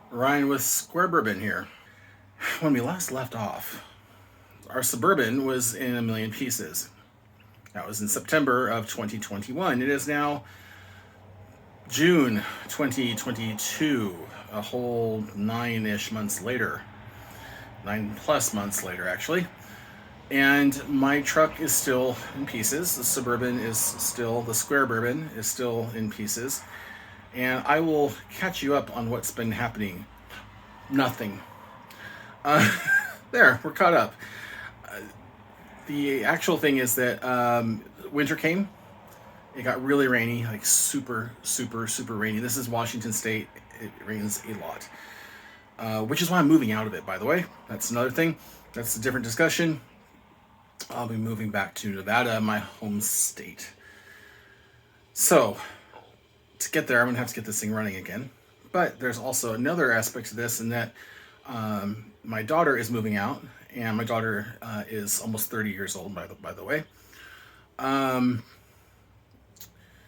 Ryan with Suburban here. When we last left off, our Suburban was in a million pieces. That was in September of 2021. It is now June 2022, a whole 9-ish months later. 9+ months later, actually. And my truck is still in pieces. The Suburban is still, the Square Bourbon is still in pieces. And I will catch you up on what's been happening. Nothing. There, we're caught up. The actual thing is that winter came. It got really rainy, like super, super, super rainy. This is Washington State. It rains a lot, which is why I'm moving out of it, by the way. That's another thing. That's a different discussion. I'll be moving back to Nevada, my home state. So, to get there, I'm going to have to get this thing running again. But there's also another aspect to this, in that my daughter is moving out, and my daughter is almost 30 years old, by the way.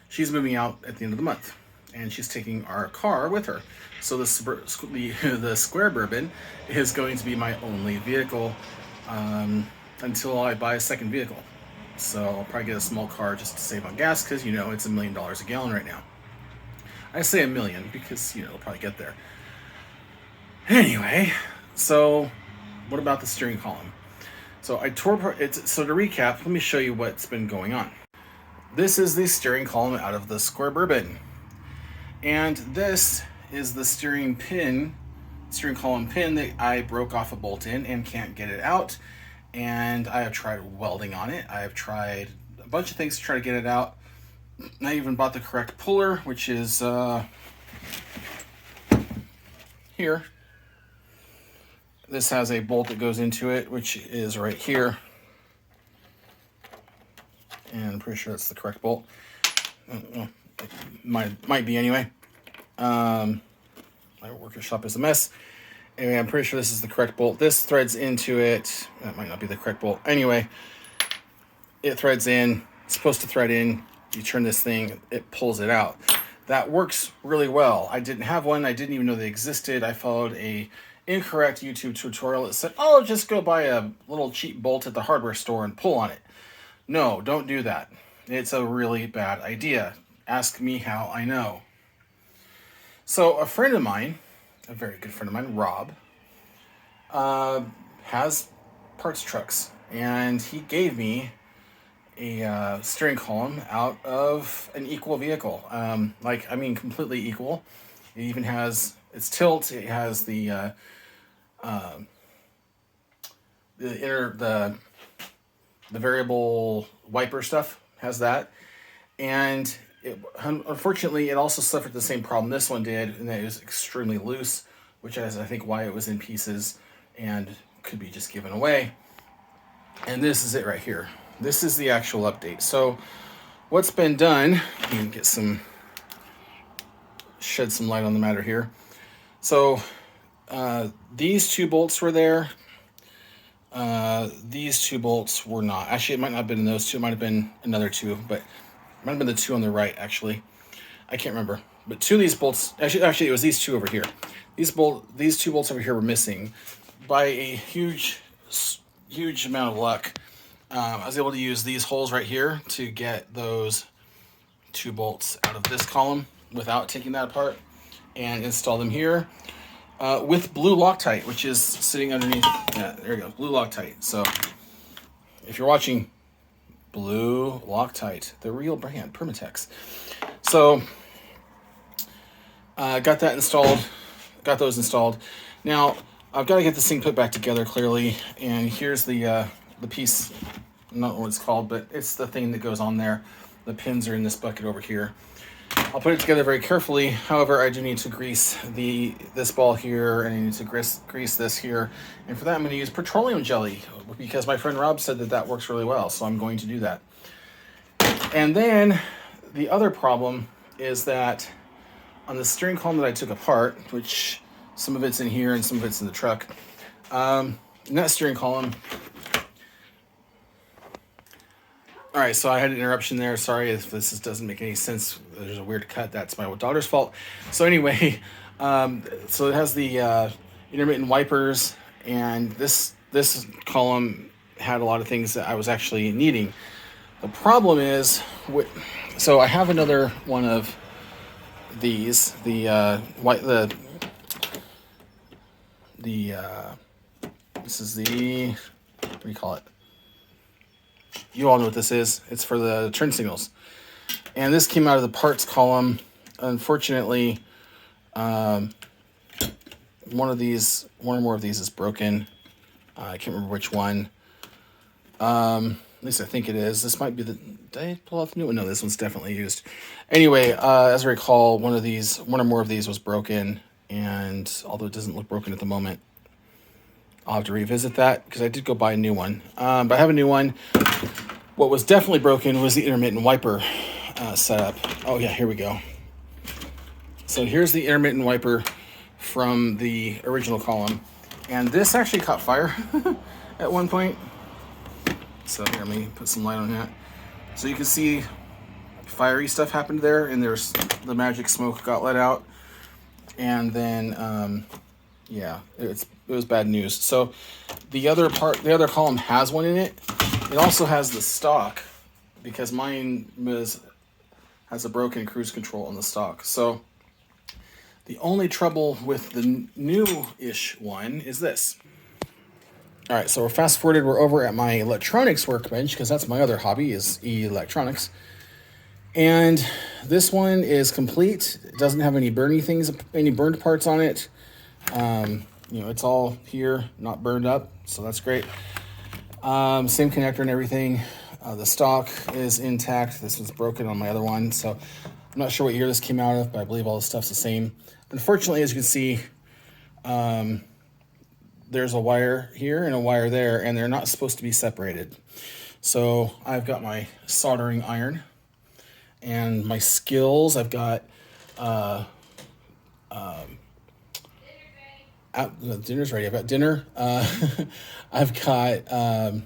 She's moving out at the end of the month, and she's taking our car with her. So the Square Bourbon is going to be my only vehicle until I buy a second vehicle. So I'll probably get a small car just to save on gas, because it's $1 million a gallon right now. I say a million because it'll probably get there. Anyway, so what about the steering column? So I tore apart it. So to recap, let me show you what's been going on. This is the steering column out of the Square Bourbon, and this is the steering column pin that I broke off a bolt in and can't get it out. And I have tried welding on it. I have tried a bunch of things to try to get it out. I even bought the correct puller, which is here. This has a bolt that goes into it, which is right here. And I'm pretty sure that's the correct bolt. Might be anyway. My workshop is a mess. Anyway, I'm pretty sure this is the correct bolt. This threads into it. That might not be the correct bolt. Anyway, it threads in. It's supposed to thread in. You turn this thing, it pulls it out. That works really well. I didn't have one. I didn't even know they existed. I followed a incorrect YouTube tutorial that said, "Oh, just go buy a little cheap bolt at the hardware store and pull on it." No, don't do that. It's a really bad idea. Ask me how I know. So a friend of mine, a very good friend of mine, Rob, has parts trucks, and he gave me a steering column out of an equal vehicle. Completely equal. It even has its tilt. It has the variable wiper stuff. Has that, and unfortunately, it also suffered the same problem this one did, and that it was extremely loose, which is, I think, why it was in pieces and could be just given away. And this is it right here. This is the actual update. So what's been done, you can shed some light on the matter here. So these two bolts were there. These two bolts were not. Actually, it might not have been in those two. It might have been another two, but it might have been the two on the right, actually. I can't remember. But two of these bolts, actually it was these two over here. These two bolts over here were missing. By a huge amount of luck, I was able to use these holes right here to get those two bolts out of this column without taking that apart, and install them here with blue Loctite, which is sitting underneath. Yeah, there you go, blue Loctite. So if you're watching, blue Loctite, the real brand, Permatex. So got those installed. Now I've got to get this thing put back together clearly, and here's the piece. I don't know what it's called, but it's the thing that goes on there. The pins are in this bucket over here. I'll put it together very carefully. However, I do need to grease this ball here, and I need to grease this here. And for that, I'm going to use petroleum jelly, because my friend Rob said that works really well, so I'm going to do that. And then the other problem is that on the steering column that I took apart, which some of it's in here and some of it's in the truck, in that steering column. All right, so I had an interruption there. Sorry if this doesn't make any sense. There's a weird cut. That's my daughter's fault. So anyway, So it has the intermittent wipers, and this column had a lot of things that I was actually needing. The problem is, so I have another one of these, the this is the, what do you call it? You all know what this is. It's for the turn signals, and this came out of the parts column. Unfortunately, one or more of these is broken. I can't remember which one. At least I think it is. This might be the. Did I pull out the new one? No, this one's definitely used. Anyway, as I recall, one or more of these was broken, and although it doesn't look broken at the moment, I'll have to revisit that because I did go buy a new one. But I have a new one. What was definitely broken was the intermittent wiper setup. Oh yeah, here we go. So here's the intermittent wiper from the original column, and this actually caught fire at one point. So here, let me put some light on that. So you can see fiery stuff happened there, and there's the magic smoke got let out, and then yeah, it was bad news. So the other column has one in it. It also has the stock, because mine has a broken cruise control on the stock. So the only trouble with the new-ish one is this. All right, so we're fast forwarded. We're over at my electronics workbench, because that's my other hobby, is electronics. And this one is complete. It doesn't have any any burned parts on it. It's all here, not burned up, so that's great. Same connector and everything. The stock is intact. This was broken on my other one, so I'm not sure what year this came out of, but I believe all the stuff's the same. Unfortunately, as you can see, there's a wire here and a wire there, and they're not supposed to be separated. So I've got my soldering iron and my skills. I've got dinner's ready. I've got dinner. I've got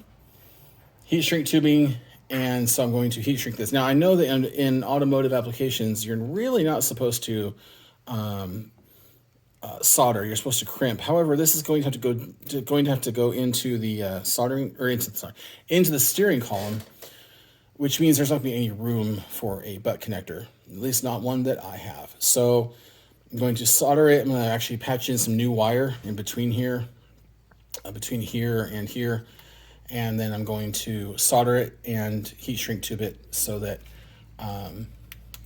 heat shrink tubing, and so I'm going to heat shrink this. Now I know that in automotive applications, you're really not supposed to solder. You're supposed to crimp. However, this is going to have to go into the soldering, or into the steering column, which means there's not going to be any room for a butt connector, at least not one that I have. So I'm going to solder it. I'm going to actually patch in some new wire in between here, between here and here, and then I'm going to solder it and heat shrink tube it so that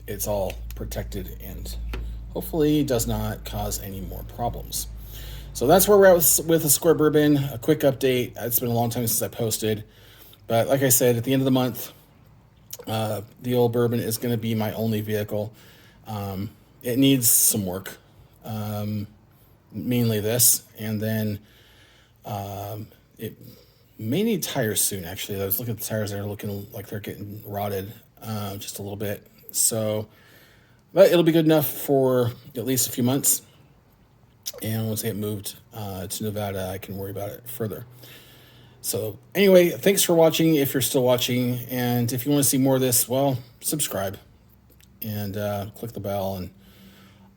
it's all protected and hopefully does not cause any more problems. So that's where we're at with the Suburban. A quick update. It's been a long time since I posted, but like I said, at the end of the month, the old Bourbon is going to be my only vehicle. It needs some work, mainly this, and then it may need tires soon. Actually, I was looking at the tires; they're looking like they're getting rotted just a little bit. So, but it'll be good enough for at least a few months. And once I get moved to Nevada, I can worry about it further. So anyway, thanks for watching, if you're still watching. And if you want to see more of this, well, subscribe and click the bell and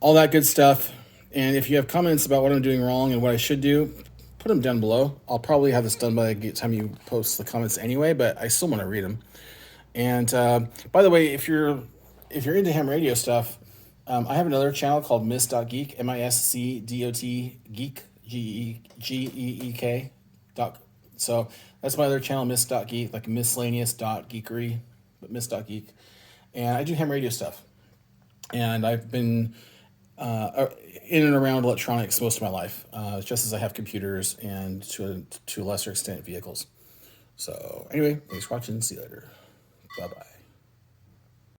all that good stuff. And if you have comments about what I'm doing wrong and what I should do, put them down below. I'll probably have this done by the time you post the comments anyway, but I still want to read them. And by the way, if you're into ham radio stuff, I have another channel called Miss.Geek, MISCDOT Geek, GEEK. So that's my other channel, Miss.Geek, like miscellaneous.geekery, but Miss.Geek. And I do ham radio stuff. And I've been in and around electronics most of my life, just as I have computers and to a lesser extent vehicles. So anyway, thanks for watching. See you later. Bye-bye.